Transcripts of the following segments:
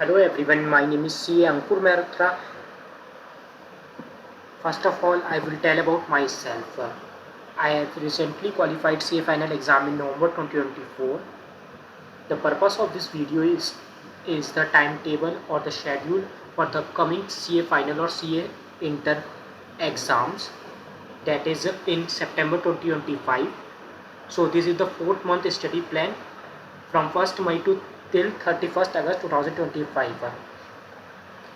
Hello everyone, my name is CA Ankur Mehrotra. First of all, I will tell about myself. I have recently qualified CA final exam in November 2024. The purpose of this video is the timetable or the schedule for the coming CA final or CA inter exams, that is in September 2025. So this is the 4th month study plan from 1st May to till 31st August 2025.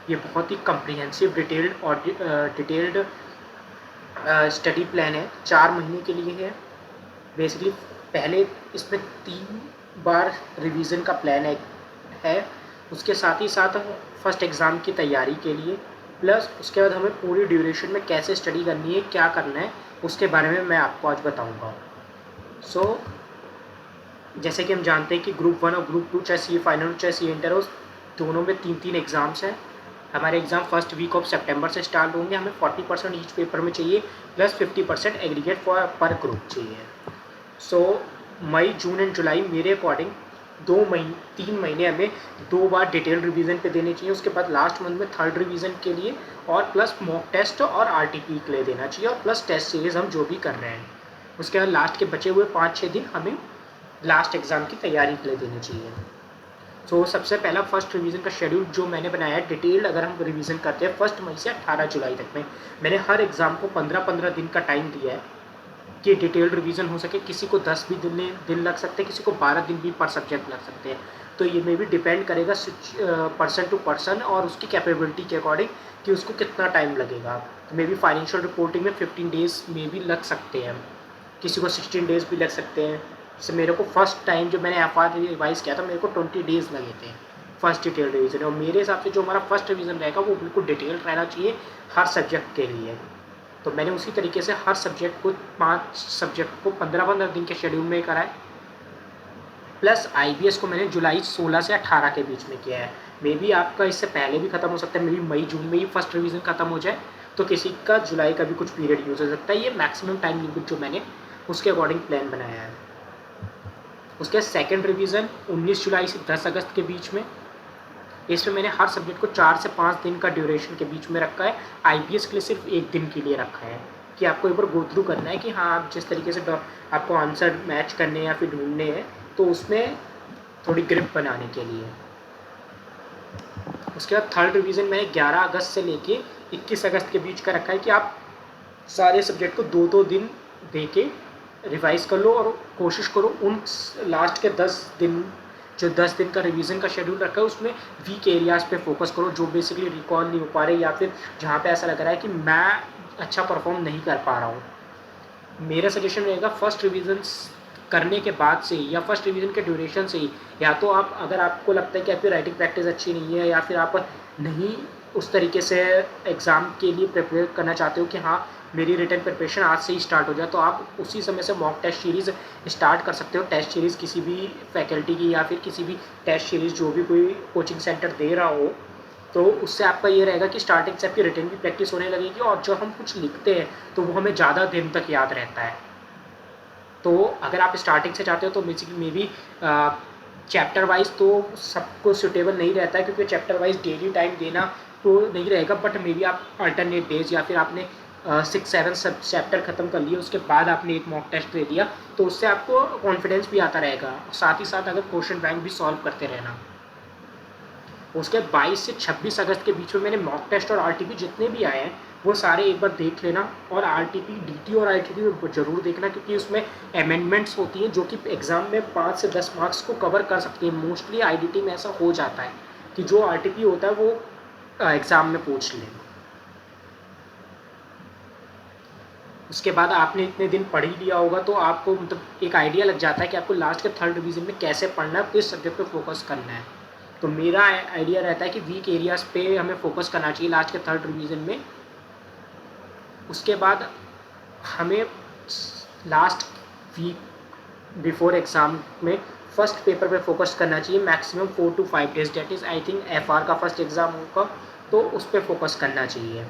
ये बहुत ही comprehensive detailed study plan है, 4 महीने के लिए है। Basically पहले इसमें 3 बार revision का प्लान है, उसके साथ ही साथ फर्स्ट एग्ज़ाम की तैयारी के लिए, प्लस उसके बाद हमें पूरी ड्यूरेशन में कैसे स्टडी करनी है, क्या करना है, उसके बारे में मैं आपको आज बताऊंगा। सो जैसे कि हम जानते हैं कि ग्रुप 1 और ग्रुप 2 चाहे सी फाइनल चाहे सी इंटर हो, दोनों में 3 एग्ज़ाम्स हैं। हमारे एग्ज़ाम फर्स्ट वीक ऑफ सितंबर से स्टार्ट होंगे। हमें 40% ईच पेपर में चाहिए, प्लस 50% एग्रीगेट पर ग्रुप चाहिए। सो मई, जून एंड जुलाई मेरे अकॉर्डिंग 3 महीने हमें 2 बार डिटेल रिवीजन पे देने चाहिए। उसके बाद लास्ट मंथ में थर्ड रिवीजन के लिए और प्लस मॉक टेस्ट और आरटीपी के लिए देना चाहिए, और प्लस टेस्ट सीरीज़ हम जो भी कर रहे हैं। उसके बाद लास्ट के बचे हुए 5-6 दिन हमें लास्ट एग्ज़ाम की तैयारी के लिए देने चाहिए। तो सबसे पहला फर्स्ट रिवीजन का शेड्यूल जो मैंने बनाया है, डिटेल्ड अगर हम रिवीजन करते हैं 1 मई से 18 जुलाई तक में, मैंने हर एग्ज़ाम को 15-15 दिन का टाइम दिया है कि डिटेल्ड रिवीजन हो सके। किसी को 10 भी दिन लग सकते हैं, किसी को 12 दिन भी पर सब्जेक्ट लग सकते हैं। तो ये में भी डिपेंड करेगा पर्सन टू पर्सन और उसकी कैपेबिलिटी के अकॉर्डिंग कि उसको कितना टाइम लगेगा। तो मे बी फाइनेंशियल रिपोर्टिंग में 15 डेज़ में भी लग सकते हैं, किसी को 16 डेज़ भी लग सकते हैं। जैसे मेरे को फर्स्ट टाइम जब मैंने FR रिवाइज़ किया था, मेरे को 20 डेज़ लगे थे फर्स्ट डिटेल रिवीजन। और मेरे हिसाब से जो हमारा फर्स्ट रिवीजन रहेगा वो बिल्कुल डिटेल रहना चाहिए हर सब्जेक्ट के लिए। तो मैंने उसी तरीके से हर सब्जेक्ट को 5 सब्जेक्ट को 15-15 दिन के शेड्यूल में कराए। प्लस IBS को मैंने जुलाई 16 से 18 के बीच में किया है। मे बी आपका इससे पहले भी ख़त्म हो सकता है, मे बी मई जून में ही फर्स्ट रिवीजन ख़त्म हो जाए, तो किसी का जुलाई का भी कुछ पीरियड यूज़ हो सकता है। ये मैक्सिमम टाइम लिमिट जो मैंने उसके अकॉर्डिंग प्लान बनाया है। उसके सेकंड रिवीजन 19 जुलाई से 10 अगस्त के बीच में, इसमें मैंने हर सब्जेक्ट को 4 से 5 दिन का ड्यूरेशन के बीच में रखा है। IBS के लिए सिर्फ 1 दिन के लिए रखा है कि आपको एक बार गो थ्रू करना है कि हाँ, आप जिस तरीके से आपको आंसर मैच करने या फिर ढूंढने हैं, तो उसमें थोड़ी ग्रिप बनाने के लिए। उसके बाद थर्ड रिवीजन मैंने 11 अगस्त से लेके 21 अगस्त के बीच का रखा है कि आप सारे सब्जेक्ट को 2-2 दिन दे के रिवाइज़ कर लो, और कोशिश करो उन लास्ट के 10 दिन, जो 10 दिन का रिवीजन का शेड्यूल रखा है, उसमें वीक एरियाज़ पे फोकस करो, जो बेसिकली रिकॉल नहीं हो पा रहे या फिर जहाँ पे ऐसा लग रहा है कि मैं अच्छा परफॉर्म नहीं कर पा रहा हूँ। मेरा सजेशन रहेगा फर्स्ट रिवीजन करने के बाद से या फर्स्ट रिवीजन के ड्यूरेशन से ही, या तो आप अगर आपको लगता है कि आपकी राइटिंग प्रैक्टिस अच्छी नहीं है या फिर आप नहीं उस तरीके से एग्ज़ाम के लिए प्रिपेयर करना चाहते हो कि हाँ मेरी रिटन प्रिपरेशन आज से ही स्टार्ट हो जाए, तो आप उसी समय से मॉक टेस्ट सीरीज़ स्टार्ट कर सकते हो। टेस्ट सीरीज़ किसी भी फैकल्टी की या फिर किसी भी टेस्ट सीरीज़ जो भी कोई कोचिंग सेंटर दे रहा हो, तो उससे आपका ये रहेगा कि स्टार्टिंग से आपकी रिटन की प्रैक्टिस होने लगेगी, और जो हम कुछ लिखते हैं तो वो हमें ज़्यादा दिन तक याद रहता है। तो अगर आप स्टार्टिंग से चाहते हो तो basically may be chapter wise तो सबको सूटेबल नहीं रहता है, क्योंकि चैप्टर वाइज डेली टाइम देना तो नहीं रहेगा, बट मे बी आप अल्टरनेट डेज या फिर आपने 6-7 सब चैप्टर ख़त्म कर लिए, उसके बाद आपने एक मॉक टेस्ट दे दिया, तो उससे आपको कॉन्फिडेंस भी आता रहेगा। साथ ही साथ अगर क्वेश्चन बैंक भी सॉल्व करते रहना। उसके 22 से 26 अगस्त के बीच में मैंने मॉक टेस्ट और RTP जितने भी आए हैं वो सारे एक बार देख लेना, और RTP DT और ITT में ज़रूर देखना, क्योंकि उसमें अमेंडमेंट्स होती हैं जो कि एग्ज़ाम में 5 से 10 मार्क्स को कवर कर सकती हैं। मोस्टली IDT में ऐसा हो जाता है कि जो RTP होता है वो एग्ज़ाम में पूछ लें। उसके बाद आपने इतने दिन पढ़ ही लिया होगा, तो आपको मतलब एक आइडिया लग जाता है कि आपको लास्ट के थर्ड रिवीजन में कैसे पढ़ना है, किस सब्जेक्ट पे फोकस करना है। तो मेरा आइडिया रहता है कि वीक एरियाज़ पे हमें फोकस करना चाहिए लास्ट के थर्ड रिवीजन में। उसके बाद हमें लास्ट वीक बिफोर एग्ज़ाम में फ़र्स्ट पेपर पे फोकस करना चाहिए, maximum 4 to 5 days. That is I think FR का फर्स्ट एग्ज़ाम होगा, तो उस पर फोकस करना चाहिए।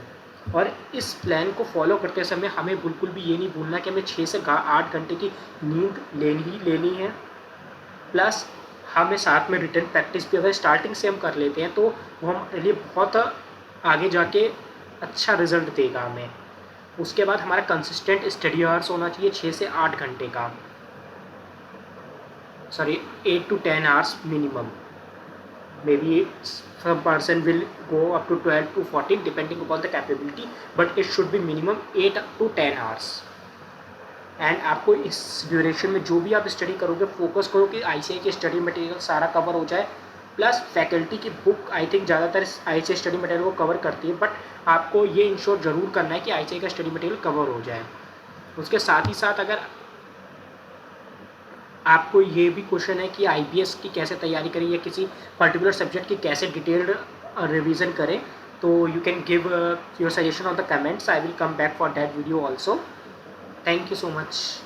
और इस प्लान को फॉलो करते समय हमें बिल्कुल भी ये नहीं भूलना कि हमें 6 से 8 घंटे की नींद लेनी ही लेनी है। प्लस हमें साथ में रिटन प्रैक्टिस भी अगर स्टार्टिंग से हम कर लेते हैं तो वो हमारे लिए बहुत आगे जाके अच्छा रिजल्ट देगा हमें। उसके बाद हमारा कंसिस्टेंट स्टडी आवर्स होना चाहिए 6 से 8 घंटे का, sorry 8 to 10 hours minimum. Maybe some person will go up to 12 to 14 depending upon the capability, but it should be minimum 8 to 10 hours। And आपको इस ड्यूरेशन में जो भी आप स्टडी करोगे फोकस करो कि ICAI की स्टडी मटेरियल सारा कवर हो जाए, प्लस फैकल्टी की बुक आई थिंक ज़्यादातर ICAI स्टडी मटेरियल को कवर करती है, बट आपको ये इंश्योर ज़रूर करना है कि ICAI का स्टडी मटेरियल कवर हो जाए। उसके साथ ही साथ अगर आपको ये भी क्वेश्चन है कि IBS की कैसे तैयारी करें या किसी पर्टिकुलर सब्जेक्ट की कैसे डिटेल्ड रिवीजन करें, तो you can give your suggestion on the comments. I will come back for that video also. Thank you so much.